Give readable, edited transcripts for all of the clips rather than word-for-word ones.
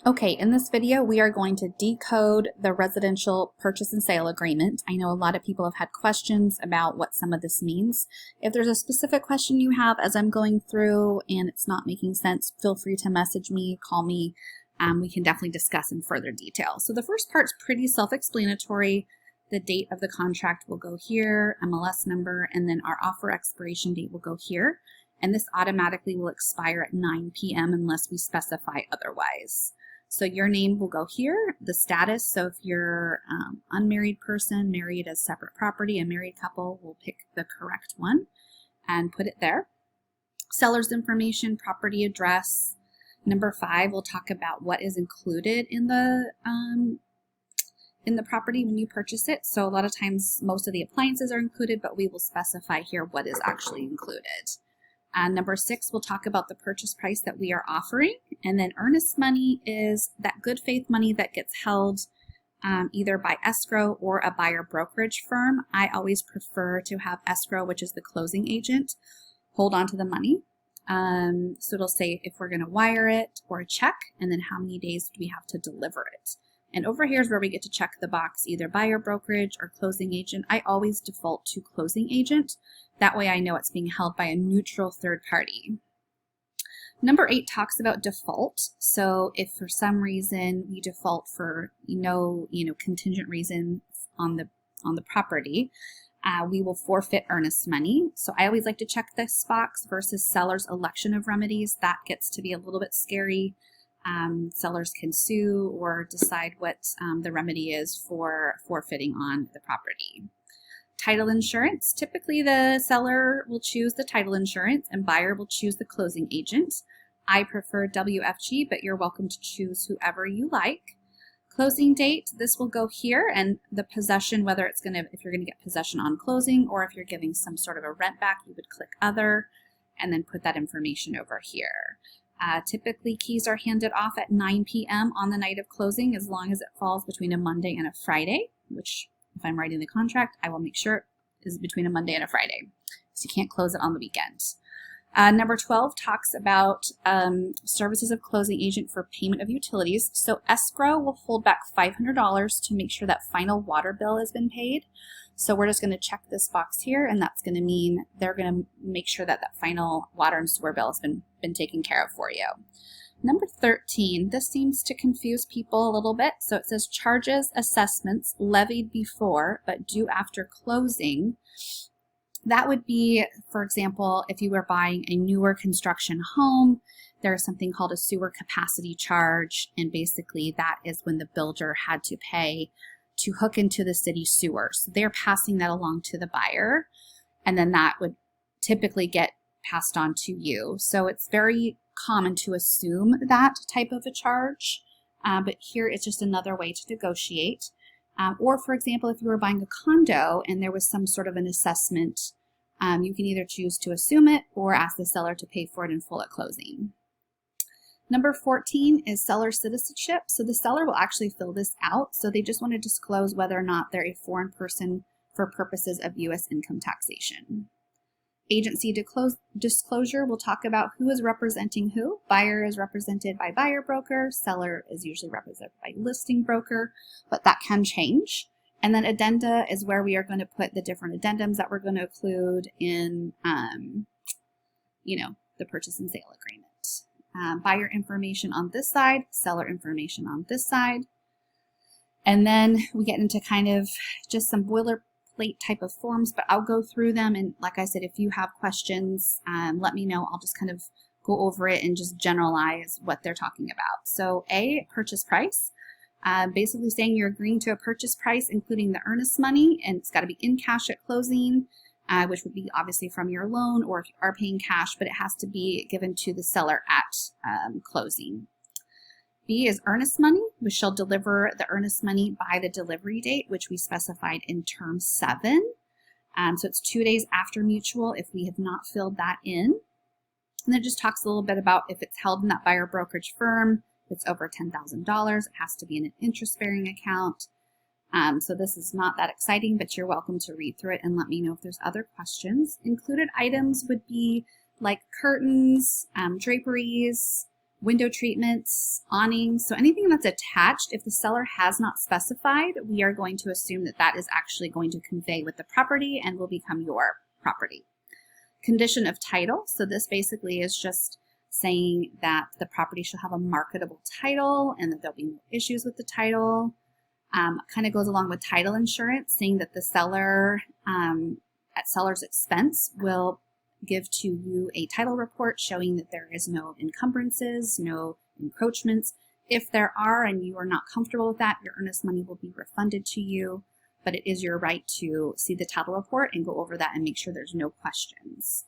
Okay, in this video, we are going to decode the residential purchase and sale agreement. I know a lot of people have had questions about what some of this means. If there's a specific question you have as I'm going through and it's not making sense, feel free to message me, call me. We can definitely discuss in further detail. So the first part's pretty self-explanatory. The date of the contract will go here, MLS number, and then our offer expiration date will go here. And this automatically will expire at 9 p.m. unless we specify otherwise. So your name will go here, the status. So if you're unmarried person, married as separate property, a married couple, we'll pick the correct one and put it there. Seller's information, property address. Number 5, we'll talk about what is included in the property when you purchase it. So a lot of times most of the appliances are included, but we will specify here what is actually included. Number 6, we'll talk about the purchase price that we are offering. And then earnest money is that good faith money that gets held either by escrow or a buyer brokerage firm. I always prefer to have escrow, which is the closing agent, hold on to the money. So it'll say if we're going to wire it or a check, and then how many days do we have to deliver it. And over here is where we get to check the box, either buyer brokerage or closing agent. I always default to closing agent. That way I know it's being held by a neutral third party. Number 8 talks about default. So if for some reason we default for no contingent reason on the property, we will forfeit earnest money. So I always like to check this box versus seller's election of remedies. That gets to be a little bit scary. Sellers can sue or decide what the remedy is for forfeiting on the property. Title insurance. Typically the seller will choose the title insurance and buyer will choose the closing agent. I prefer WFG, but you're welcome to choose whoever you like. Closing date, this will go here, and the possession, whether it's if you're gonna get possession on closing or if you're giving some sort of a rent back, you would click other and then put that information over here. Typically keys are handed off at 9 p.m. on the night of closing, as long as it falls between a Monday and a Friday, which if I'm writing the contract, I will make sure it is between a Monday and a Friday, so you can't close it on the weekend. Number 12 talks about services of closing agent for payment of utilities. So escrow will hold back $500 to make sure that final water bill has been paid. So we're just going to check this box here, and that's going to mean they're going to make sure that that final water and sewer bill has been taken care of for you. Number 13, this seems to confuse people a little bit. So it says charges, assessments levied before but due after closing. That would be, for example, if you were buying a newer construction home, there's something called a sewer capacity charge, and basically that is when the builder had to pay to hook into the city sewer. So they're passing that along to the buyer, and then that would typically get passed on to you. So it's very common to assume that type of a charge, but here it's just another way to negotiate. Or for example, if you were buying a condo and there was some sort of an assessment, you can either choose to assume it or ask the seller to pay for it in full at closing. Number 14 is seller citizenship. So the seller will actually fill this out. So they just want to disclose whether or not they're a foreign person for purposes of U.S. income taxation. Agency disclosure will talk about who is representing who. Buyer is represented by buyer broker. Seller is usually represented by listing broker, but that can change. And then addenda is where we are going to put the different addendums that we're going to include in, the purchase and sale agreement. Buyer information on this side, seller information on this side. And then we get into kind of just some boilerplate type of forms, but I'll go through them. And like I said, if you have questions, let me know. I'll just kind of go over it and just generalize what they're talking about. So A, purchase price. Basically saying you're agreeing to a purchase price, including the earnest money, and it's got to be in cash at closing, which would be obviously from your loan, or if you are paying cash, but it has to be given to the seller at closing. B is earnest money. We shall deliver the earnest money by the delivery date, which we specified in term 7. So it's 2 days after mutual if we have not filled that in. And then it just talks a little bit about if it's held in that buyer brokerage firm, if it's over $10,000, it has to be in an interest-bearing account. So this is not that exciting, but you're welcome to read through it and let me know if there's other questions. Included items would be like curtains, draperies, window treatments, awnings, so anything that's attached, if the seller has not specified, we are going to assume that that is actually going to convey with the property and will become your property. Condition of title, so this basically is just saying that the property shall have a marketable title and that there'll be no issues with the title. Kind of goes along with title insurance, saying that the seller, at seller's expense, will give to you a title report showing that there is no encumbrances, no encroachments. If there are and you are not comfortable with that, your earnest money will be refunded to you, but it is your right to see the title report and go over that and make sure there's no questions.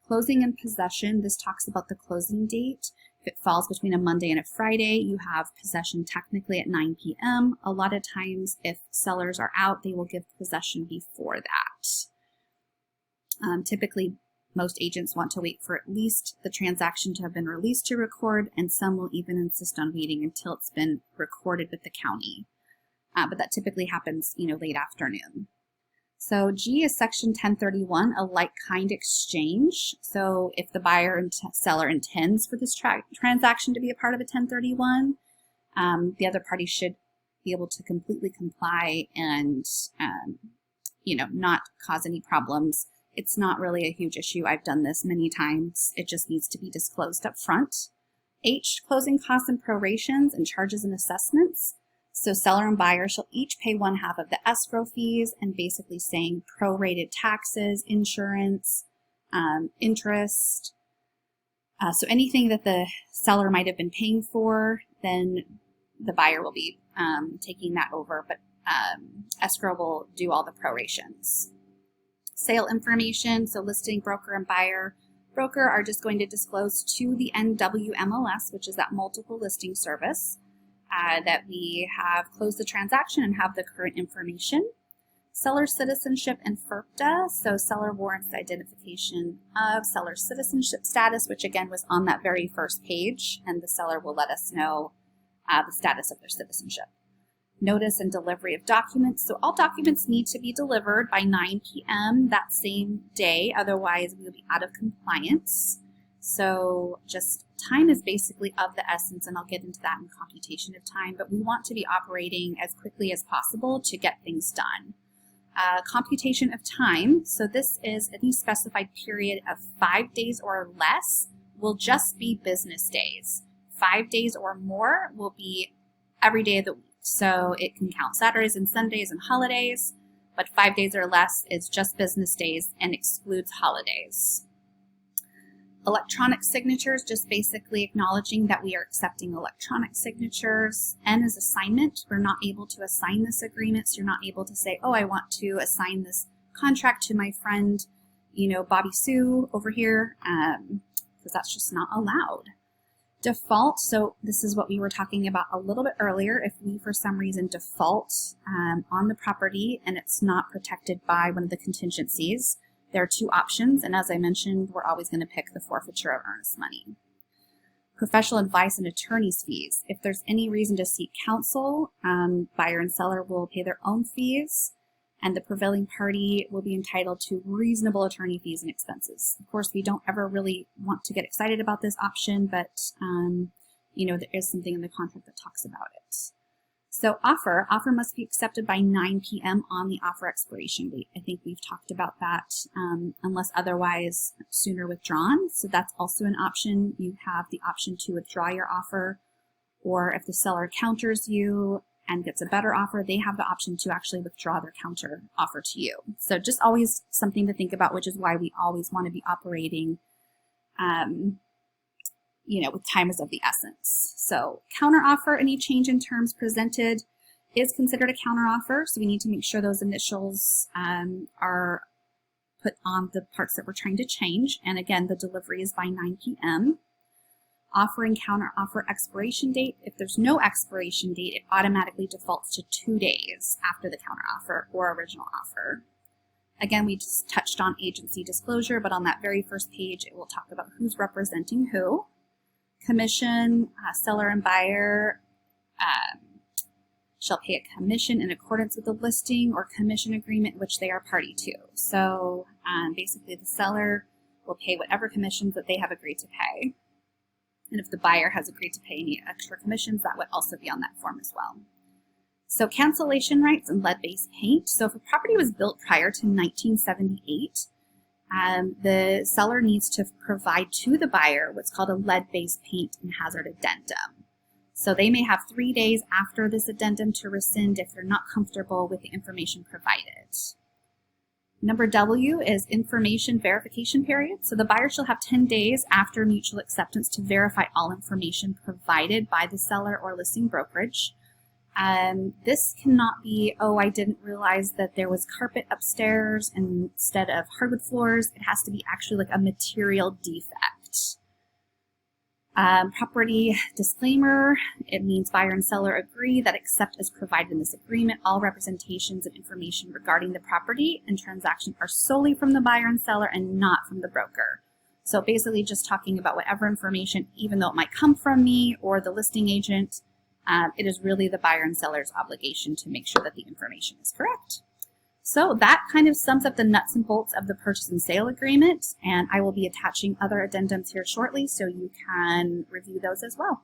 Closing and possession, this talks about the closing date. If it falls between a Monday and a Friday, you have possession technically at 9 p.m. A lot of times, if sellers are out, they will give possession before that. Typically, most agents want to wait for at least the transaction to have been released to record, and some will even insist on waiting until it's been recorded with the county. But that typically happens, late afternoon. So G is Section 1031, a like-kind exchange. So if the buyer and seller intends for this transaction to be a part of a 1031, the other party should be able to completely comply and, not cause any problems. It's not really a huge issue. I've done this many times. It just needs to be disclosed up front. H, closing costs and prorations and charges and assessments. So seller and buyer shall each pay 1/2 of the escrow fees, and basically saying prorated taxes, insurance, interest. So anything that the seller might have been paying for, then the buyer will be taking that over, but escrow will do all the prorations. Sale information, so listing broker and buyer. Broker are just going to disclose to the NWMLS, which is that multiple listing service, that we have closed the transaction and have the current information. Seller citizenship and FERPTA, so seller warrants the identification of seller citizenship status, which again was on that very first page, and the seller will let us know the status of their citizenship. Notice and delivery of documents. So all documents need to be delivered by 9 p.m. that same day, otherwise we'll be out of compliance. So just time is basically of the essence, and I'll get into that in computation of time, but we want to be operating as quickly as possible to get things done. Computation of time. So this is any specified period of 5 days or less will just be business days. 5 days or more will be every day of the week. So it can count Saturdays and Sundays and holidays, but 5 days or less is just business days and excludes holidays. Electronic signatures, just basically acknowledging that we are accepting electronic signatures. N is assignment. We're not able to assign this agreement, so you're not able to say, oh, I want to assign this contract to my friend, Bobby Sue over here, because that's just not allowed. Default, so this is what we were talking about a little bit earlier. If we, for some reason, default on the property and it's not protected by one of the contingencies, there are two options, and as I mentioned, we're always going to pick the forfeiture of earnest money. Professional advice and attorney's fees. If there's any reason to seek counsel, buyer and seller will pay their own fees, and the prevailing party will be entitled to reasonable attorney fees and expenses. Of course, we don't ever really want to get excited about this option, but there is something in the contract that talks about it. So offer must be accepted by 9 p.m. on the offer expiration date. I think we've talked about that, unless otherwise sooner withdrawn. So that's also an option. You have the option to withdraw your offer, or if the seller counters you and gets a better offer, they have the option to actually withdraw their counter offer to you. So just always something to think about, which is why we always want to be operating, with time is of the essence. So counteroffer, any change in terms presented is considered a counteroffer. So we need to make sure those initials are put on the parts that we're trying to change. And again, the delivery is by 9 p.m. Offering counteroffer expiration date. If there's no expiration date, it automatically defaults to 2 days after the counteroffer or original offer. Again, we just touched on agency disclosure, but on that very first page, it will talk about who's representing who. Commission, seller and buyer shall pay a commission in accordance with the listing or commission agreement which they are party to. So basically the seller will pay whatever commissions that they have agreed to pay. And if the buyer has agreed to pay any extra commissions, that would also be on that form as well. So cancellation rights and lead-based paint. So if a property was built prior to 1978, the seller needs to provide to the buyer what's called a lead-based paint and hazard addendum. So they may have 3 days after this addendum to rescind if they're not comfortable with the information provided. Number W is information verification period. So the buyer shall have 10 days after mutual acceptance to verify all information provided by the seller or listing brokerage. This cannot be, oh, I didn't realize that there was carpet upstairs instead of hardwood floors. It has to be actually like a material defect. Property disclaimer, it means buyer and seller agree that except as provided in this agreement, all representations and information regarding the property and transaction are solely from the buyer and seller and not from the broker. So basically just talking about whatever information, even though it might come from me or the listing agent, it is really the buyer and seller's obligation to make sure that the information is correct. So that kind of sums up the nuts and bolts of the purchase and sale agreement, and I will be attaching other addendums here shortly so you can review those as well.